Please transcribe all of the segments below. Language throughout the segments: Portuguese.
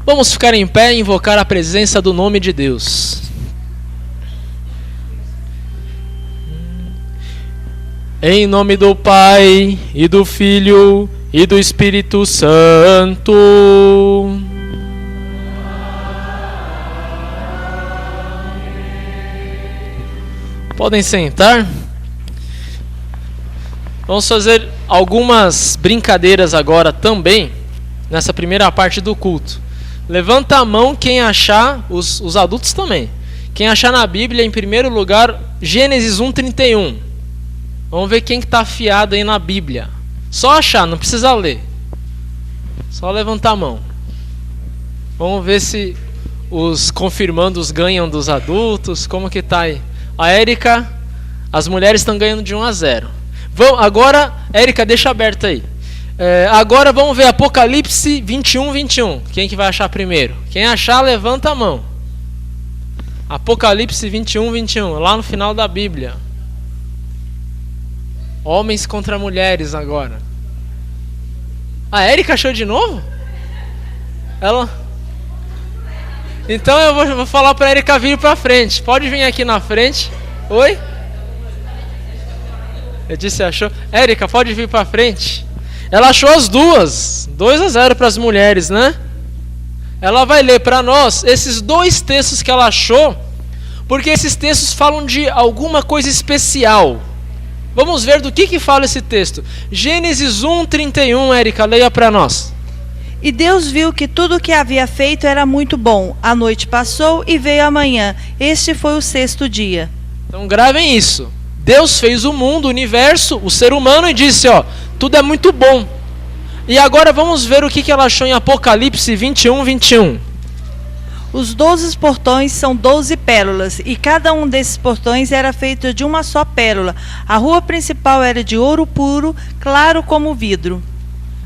Vamos ficar em pé e invocar a presença do nome de Deus. Em nome do Pai, e do Filho, e do Espírito Santo. Podem sentar. Vamos fazer algumas brincadeiras agora também, nessa primeira parte do culto. Levanta a mão quem achar, os adultos também. Quem achar na Bíblia, em primeiro lugar, Gênesis 1:31. Vamos ver quem que está afiado aí na Bíblia. Só achar, não precisa ler. Só levantar a mão. Vamos ver se os confirmandos ganham dos adultos. Como que tá aí? A Érica, as mulheres estão ganhando de 1-0. Agora, Érica, deixa aberto aí. Agora vamos ver Apocalipse 21:21. Quem que vai achar primeiro? Quem achar, levanta a mão. Apocalipse 21:21, lá no final da Bíblia. Homens contra mulheres agora. A Érica achou de novo? Ela... Então eu vou falar para a Érica vir para frente. Pode vir aqui na frente. Oi? Eu disse achou. Érica, pode vir para frente. Ela achou as duas. 2-0 para as mulheres, né? Ela vai ler para nós esses dois textos que ela achou, porque esses textos falam de alguma coisa especial. Vamos ver do que fala esse texto. Gênesis 1:31, Érica, leia para nós. E Deus viu que tudo o que havia feito era muito bom. A noite passou e veio a manhã. Este foi o 6º dia. Então gravem isso. Deus fez o mundo, o universo, o ser humano e disse, tudo é muito bom. E agora vamos ver o que ela achou em Apocalipse 21:21. Os 12 portões são 12 pérolas, e cada um desses portões era feito de uma só pérola. A rua principal era de ouro puro, claro como vidro.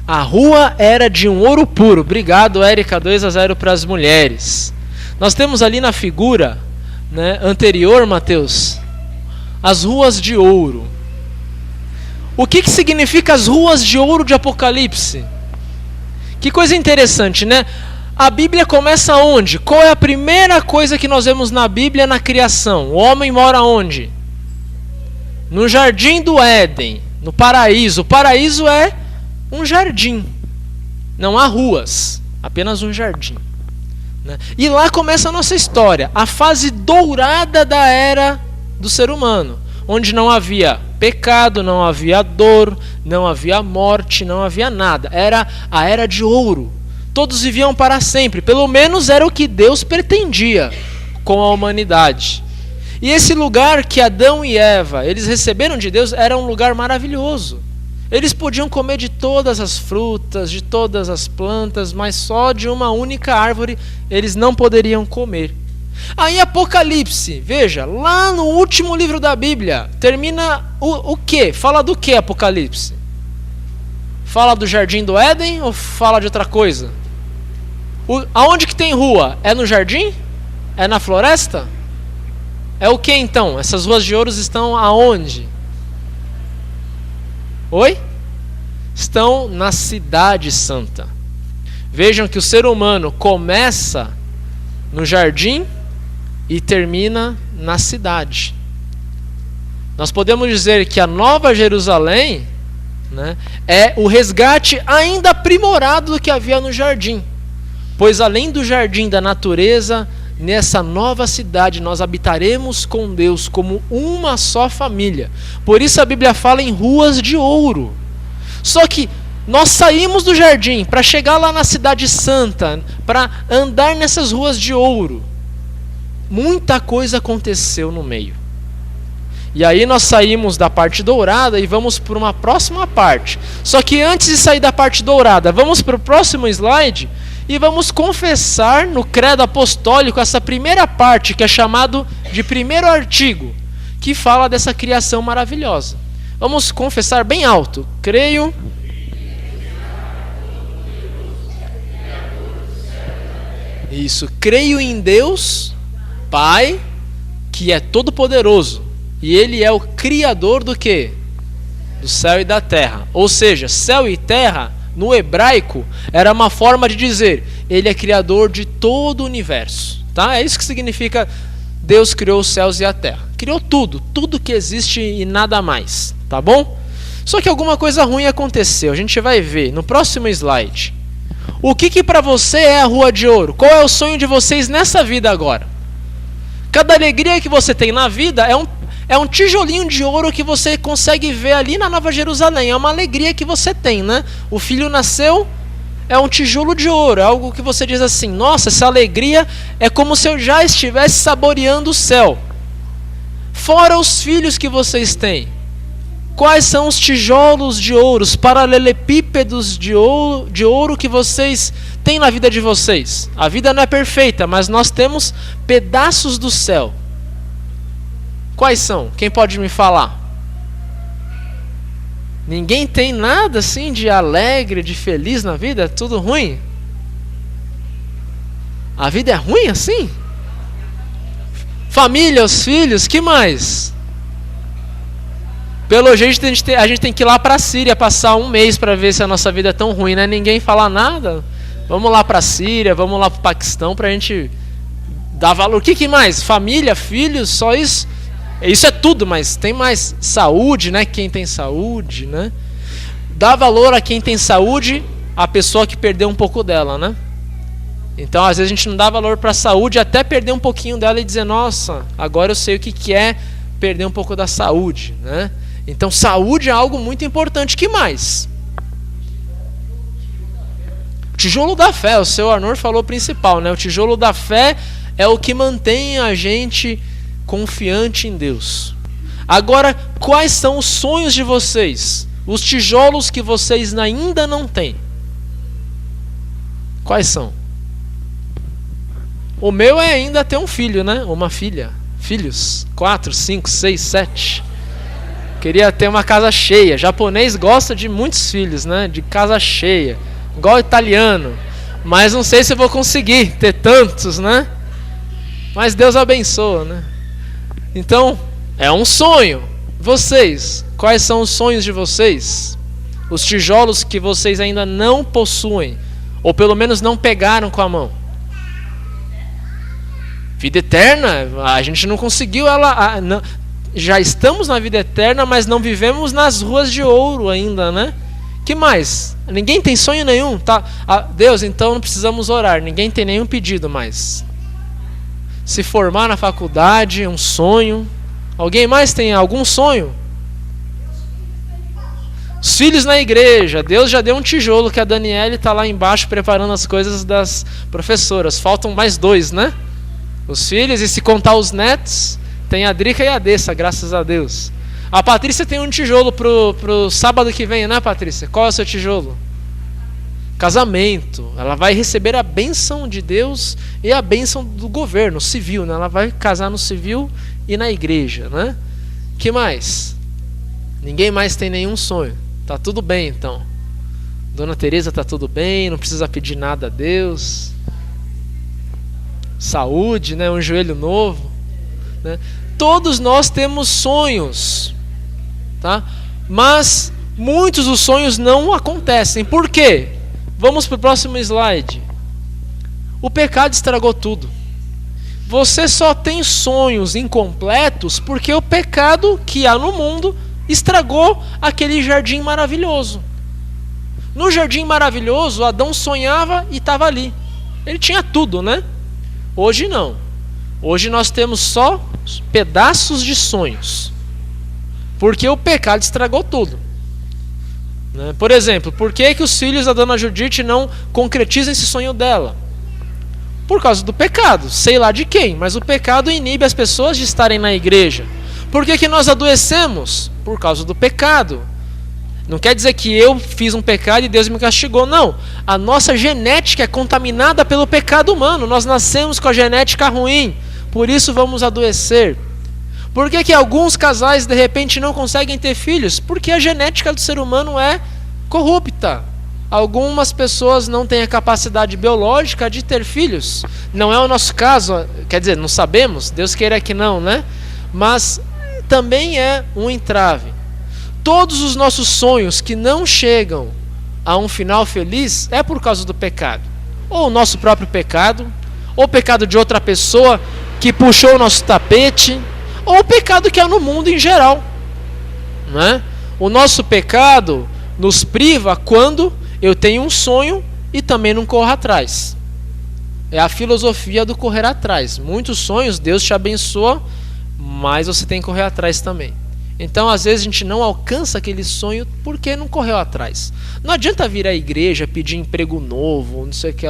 A rua era de um ouro puro. Obrigado, Érica, 2-0 para as mulheres. Nós temos ali na figura, né, anterior, Mateus, as ruas de ouro. O que significa as ruas de ouro de Apocalipse? Que coisa interessante, né? A Bíblia começa onde? Qual é a primeira coisa que nós vemos na Bíblia na criação? O homem mora onde? No jardim do Éden, no paraíso. O paraíso é um jardim. Não há ruas, apenas um jardim. Né? E lá começa a nossa história, a fase dourada da era do ser humano, onde não havia pecado, não havia dor, não havia morte, não havia nada. Era a era de ouro. Todos viviam para sempre, pelo menos era o que Deus pretendia com a humanidade. E esse lugar que Adão e Eva, eles receberam de Deus, era um lugar maravilhoso. Eles podiam comer de todas as frutas, de todas as plantas, mas só de uma única árvore eles não poderiam comer. Aí Apocalipse, veja, lá no último livro da Bíblia, termina o quê? Fala do que Apocalipse? Fala do jardim do Éden ou fala de outra coisa? Aonde que tem rua? É no jardim? É na floresta? É o que então? Essas ruas de ouro estão aonde? Oi? Estão na cidade santa. Vejam que o ser humano começa no jardim e termina na cidade. Nós podemos dizer que a Nova Jerusalém, né, é o resgate ainda aprimorado do que havia no jardim. Pois além do jardim da natureza, nessa nova cidade nós habitaremos com Deus como uma só família. Por isso a Bíblia fala em ruas de ouro. Só que nós saímos do jardim para chegar lá na cidade santa, para andar nessas ruas de ouro. Muita coisa aconteceu no meio. E aí nós saímos da parte dourada e vamos para uma próxima parte. Só que antes de sair da parte dourada, vamos para o próximo slide e vamos confessar no credo apostólico essa primeira parte, que é chamado de primeiro artigo, que fala dessa criação maravilhosa. Vamos confessar bem alto. Creio. Isso, creio em Deus, Pai, que é todo-poderoso. E Ele é o Criador do quê? Do céu e da terra. Ou seja, céu e terra no hebraico, era uma forma de dizer, ele é criador de todo o universo. Tá? É isso que significa Deus criou os céus e a terra. Criou tudo que existe e nada mais. Tá bom? Só que alguma coisa ruim aconteceu. A gente vai ver no próximo slide. O que para você é a rua de ouro? Qual é o sonho de vocês nessa vida agora? Cada alegria que você tem na vida é um tijolinho de ouro que você consegue ver ali na Nova Jerusalém. É uma alegria que você tem, né? O filho nasceu, é um tijolo de ouro. É algo que você diz assim, nossa, essa alegria é como se eu já estivesse saboreando o céu. Fora os filhos que vocês têm. Quais são os tijolos de ouro, os paralelepípedos de ouro que vocês têm na vida de vocês? A vida não é perfeita, mas nós temos pedaços do céu. Quais são? Quem pode me falar? Ninguém tem nada assim de alegre, de feliz na vida? É tudo ruim? A vida é ruim assim? Família, os filhos, que mais? Pelo jeito a gente tem que ir lá para a Síria passar um mês para ver se a nossa vida é tão ruim, né? Ninguém fala nada. Vamos lá para a Síria, vamos lá para o Paquistão para a gente dar valor. O que mais? Família, filhos, só isso? Isso é tudo, mas tem mais saúde, né? Quem tem saúde, né? Dá valor a quem tem saúde, a pessoa que perdeu um pouco dela, né? Então, às vezes a gente não dá valor para a saúde até perder um pouquinho dela e dizer, nossa, agora eu sei o que é perder um pouco da saúde, né? Então, saúde é algo muito importante. Que mais? O tijolo da fé, o seu Arnor falou o principal, né? O tijolo da fé é o que mantém a gente confiante em Deus. Agora, quais são os sonhos de vocês? Os tijolos que vocês ainda não têm. Quais são? O meu é ainda ter um filho, né? Uma filha. Filhos. 4, 5, 6, 7. Queria ter uma casa cheia. Japonês gosta de muitos filhos, né? De casa cheia. Igual italiano. Mas não sei se eu vou conseguir ter tantos, né? Mas Deus abençoa, né? Então, é um sonho. Vocês, quais são os sonhos de vocês? Os tijolos que vocês ainda não possuem. Ou pelo menos não pegaram com a mão. Vida eterna, a gente não conseguiu ela... Já estamos na vida eterna, mas não vivemos nas ruas de ouro ainda, né? Que mais? Ninguém tem sonho nenhum, tá? Deus, então não precisamos orar. Ninguém tem nenhum pedido mais. Se formar na faculdade, um sonho. Alguém mais tem algum sonho? Os filhos na igreja. Deus já deu um tijolo que a Daniele está lá embaixo preparando as coisas das professoras. Faltam mais 2, né? Os filhos, e se contar os netos, tem a Drica e a Dessa, graças a Deus. A Patrícia tem um tijolo pro sábado que vem, né, Patrícia? Qual é o seu tijolo? Casamento. Ela vai receber a bênção de Deus e a bênção do governo civil, né? Ela vai casar no civil e na igreja, né? Que mais? Ninguém mais tem nenhum sonho. Tá tudo bem, então. Dona Teresa tá tudo bem, não precisa pedir nada a Deus. Saúde, né? Um joelho novo, né? Todos nós temos sonhos, tá? Mas muitos dos sonhos não acontecem. Por quê? Vamos para o próximo slide. O pecado estragou tudo. Você só tem sonhos incompletos porque o pecado que há no mundo estragou aquele jardim maravilhoso. No jardim maravilhoso, Adão sonhava e estava ali. Ele tinha tudo, né? Hoje não. Hoje nós temos só pedaços de sonhos. Porque o pecado estragou tudo. Né? Por exemplo, por que os filhos da dona Judite não concretizam esse sonho dela? Por causa do pecado. Sei lá de quem, mas o pecado inibe as pessoas de estarem na igreja. Por que nós adoecemos? Por causa do pecado. Não quer dizer que eu fiz um pecado e Deus me castigou, não. A nossa genética é contaminada pelo pecado humano. Nós nascemos com a genética ruim, por isso vamos adoecer. Por que alguns casais de repente não conseguem ter filhos? Porque a genética do ser humano é corrupta. Algumas pessoas não têm a capacidade biológica de ter filhos. Não é o nosso caso, quer dizer, não sabemos, Deus queira que não, né? Mas também é um entrave. Todos os nossos sonhos que não chegam a um final feliz é por causa do pecado. Ou o nosso próprio pecado, ou o pecado de outra pessoa que puxou o nosso tapete, ou o pecado que há no mundo em geral, né? O nosso pecado nos priva quando eu tenho um sonho e também não corro atrás. É a filosofia do correr atrás. Muitos sonhos, Deus te abençoa, mas você tem que correr atrás também. Então, às vezes, a gente não alcança aquele sonho porque não correu atrás. Não adianta vir à igreja, pedir emprego novo, não sei o que,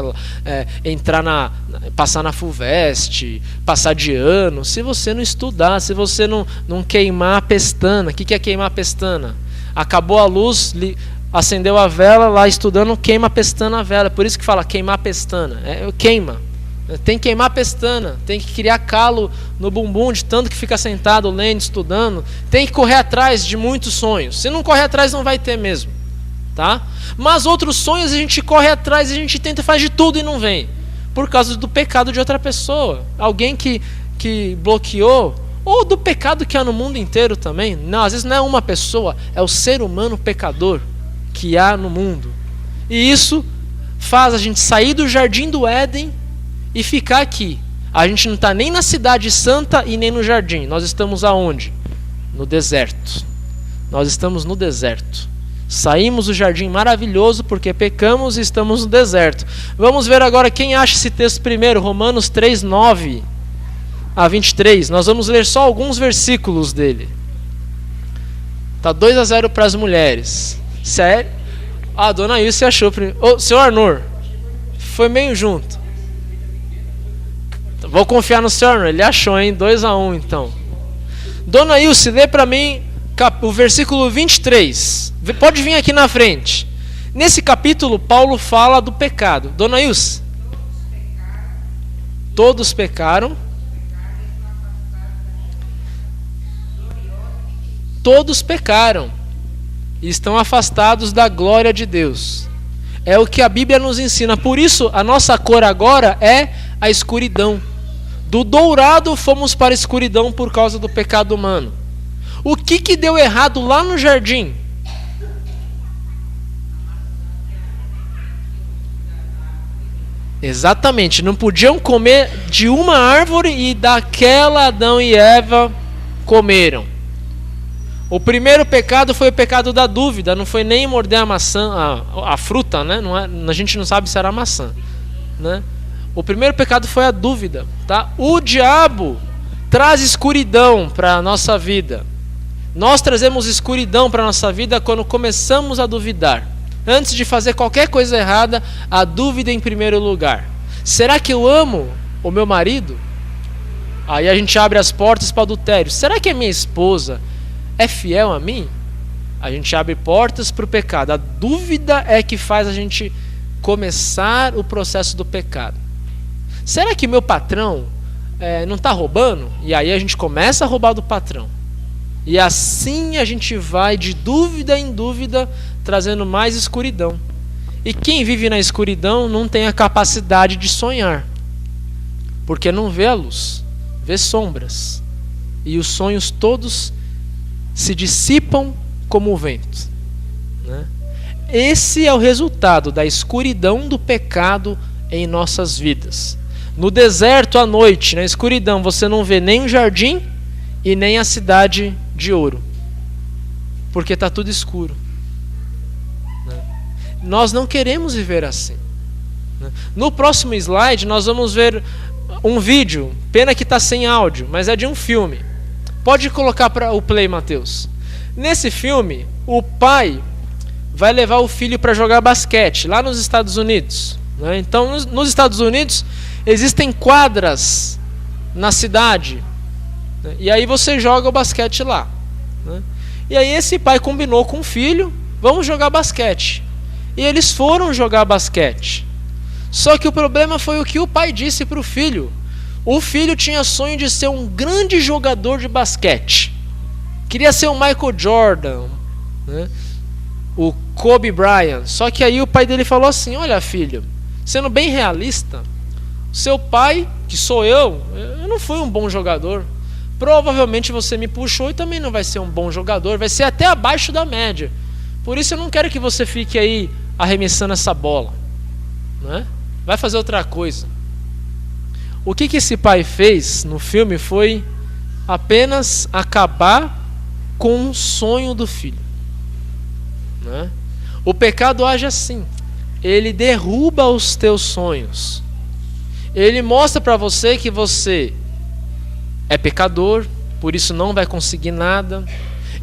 passar na FUVEST, passar de ano, se você não estudar, se você não queimar a pestana. O que é queimar a pestana? Acabou a luz, acendeu a vela, lá estudando, queima a pestana a vela. Por isso que fala queimar a pestana. Queima. Tem que queimar a pestana, tem que criar calo no bumbum de tanto que fica sentado lendo, estudando. Tem que correr atrás de muitos sonhos. Se não correr atrás, não vai ter mesmo, tá? Mas outros sonhos a gente corre atrás, a gente tenta, faz de tudo e não vem, por causa do pecado de outra pessoa, alguém que bloqueou, ou do pecado que há no mundo inteiro também. Não, às vezes não é uma pessoa, é o ser humano pecador que há no mundo. E isso faz a gente sair do jardim do Éden e ficar aqui. A gente não está nem na cidade santa e nem no jardim. Nós estamos aonde? No deserto. Nós estamos no deserto. Saímos do jardim maravilhoso porque pecamos e estamos no deserto. Vamos ver agora quem acha esse texto primeiro. Romanos 3, 9 a 23. Nós vamos ler só alguns versículos dele. Tá 2-0 para as mulheres. Sério? Ah, dona Ilse achou primeiro. Ô, seu Arnor, foi meio junto. Vou confiar no senhor, ele achou, hein? 2-1 então. Dona Ilse, lê para mim o versículo 23. Pode vir aqui na frente. Nesse capítulo, Paulo fala do pecado. Dona Ilse. Todos pecaram. Todos pecaram e estão afastados da glória de Deus. É o que a Bíblia nos ensina. Por isso, a nossa cor agora é a escuridão. Do dourado fomos para a escuridão por causa do pecado humano. O que deu errado lá no jardim? Exatamente, não podiam comer de uma árvore e daquela Adão e Eva comeram. O primeiro pecado foi o pecado da dúvida, não foi nem morder a maçã, a fruta, né? A gente não sabe se era maçã, né? O primeiro pecado foi a dúvida, tá? O diabo traz escuridão para a nossa vida. Nós trazemos escuridão para a nossa vida quando começamos a duvidar. Antes de fazer qualquer coisa errada, a dúvida em primeiro lugar. Será que eu amo o meu marido? Aí a gente abre as portas para o adultério. Será que a minha esposa é fiel a mim? A gente abre portas para o pecado. A dúvida é que faz a gente começar o processo do pecado. Será que meu patrão não está roubando? E aí a gente começa a roubar do patrão. E assim a gente vai de dúvida em dúvida, trazendo mais escuridão. E quem vive na escuridão não tem a capacidade de sonhar, porque não vê a luz, vê sombras. E os sonhos todos se dissipam como o vento, né? Esse é o resultado da escuridão do pecado em nossas vidas. No deserto à noite, na escuridão, você não vê nem o jardim e nem a cidade de ouro, porque está tudo escuro, né? Nós não queremos viver assim, né? No próximo slide nós vamos ver um vídeo, pena que está sem áudio, mas é de um filme. Pode colocar para o play, Mateus. Nesse filme, o pai vai levar o filho para jogar basquete lá nos Estados Unidos, né? Então, nos Estados Unidos existem quadras na cidade, né? E aí você joga o basquete lá, né? E aí esse pai combinou com o filho, vamos jogar basquete. E eles foram jogar basquete. Só que o problema foi o que o pai disse para o filho. O filho tinha sonho de ser um grande jogador de basquete. Queria ser o Michael Jordan, né? O Kobe Bryant. Só que aí o pai dele falou assim: olha, filho, sendo bem realista, seu pai, que sou eu não fui um bom jogador. Provavelmente você me puxou e também não vai ser um bom jogador, vai ser até abaixo da média. Por isso eu não quero que você fique aí arremessando essa bola, né? Vai fazer outra coisa. O que esse pai fez no filme foi apenas acabar com o sonho do filho, né? O pecado age assim. Ele derruba os teus sonhos. Ele mostra para você que você é pecador, por isso não vai conseguir nada.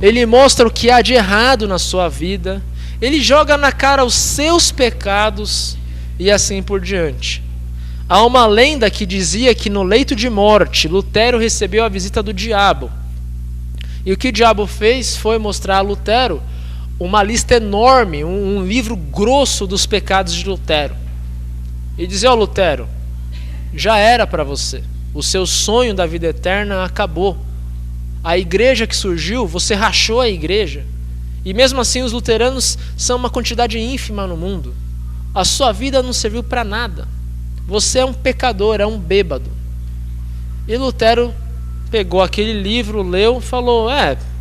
Ele mostra o que há de errado na sua vida. Ele joga na cara os seus pecados e assim por diante. Há uma lenda que dizia que no leito de morte, Lutero recebeu a visita do diabo. E o que o diabo fez foi mostrar a Lutero uma lista enorme, um livro grosso dos pecados de Lutero. E dizer, ó Lutero, já era para você. O seu sonho da vida eterna acabou. A igreja que surgiu, você rachou a igreja. E mesmo assim os luteranos são uma quantidade ínfima no mundo. A sua vida não serviu para nada. Você é um pecador, é um bêbado. E Lutero pegou aquele livro, leu, falou,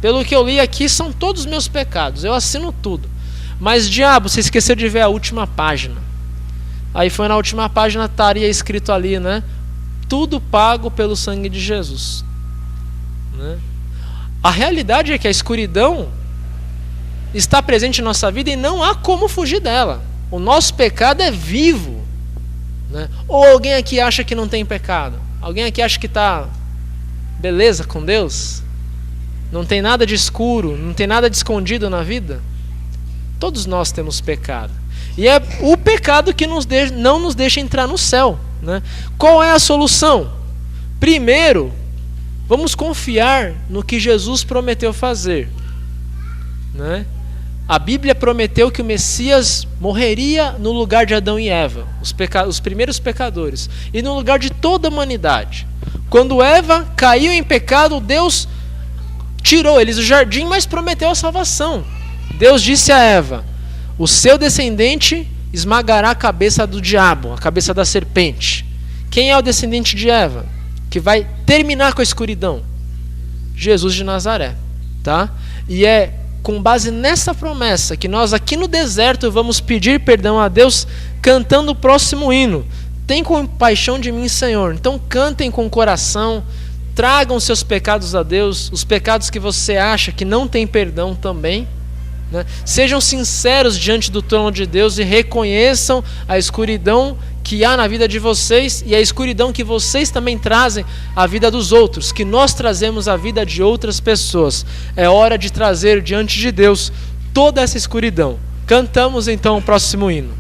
pelo que eu li aqui são todos os meus pecados, eu assino tudo. Mas diabo, você esqueceu de ver a última página. Aí foi na última página, estaria escrito ali, né? Tudo pago pelo sangue de Jesus, né? A realidade é que a escuridão está presente em nossa vida e não há como fugir dela. O nosso pecado é vivo, né? Ou alguém aqui acha que não tem pecado? Alguém aqui acha que está beleza com Deus? Não tem nada de escuro, não tem nada de escondido na vida? Todos nós temos pecado. E é o pecado que não nos deixa entrar no céu, né? Qual é a solução? Primeiro, vamos confiar no que Jesus prometeu fazer, né? A Bíblia prometeu que o Messias morreria no lugar de Adão e Eva, os primeiros pecadores, e no lugar de toda a humanidade. Quando Eva caiu em pecado, Deus tirou eles do jardim, mas prometeu a salvação. Deus disse a Eva, o seu descendente esmagará a cabeça do diabo, a cabeça da serpente. Quem é o descendente de Eva? Que vai terminar com a escuridão? Jesus de Nazaré, tá? E é com base nessa promessa que nós aqui no deserto vamos pedir perdão a Deus cantando o próximo hino. Tem compaixão de mim, Senhor. Então cantem com o coração, tragam seus pecados a Deus, os pecados que você acha que não tem perdão também, né? Sejam sinceros diante do trono de Deus e reconheçam a escuridão que há na vida de vocês e a escuridão que vocês também trazem à vida dos outros, que nós trazemos à vida de outras pessoas. É hora de trazer diante de Deus toda essa escuridão. Cantamos então o próximo hino.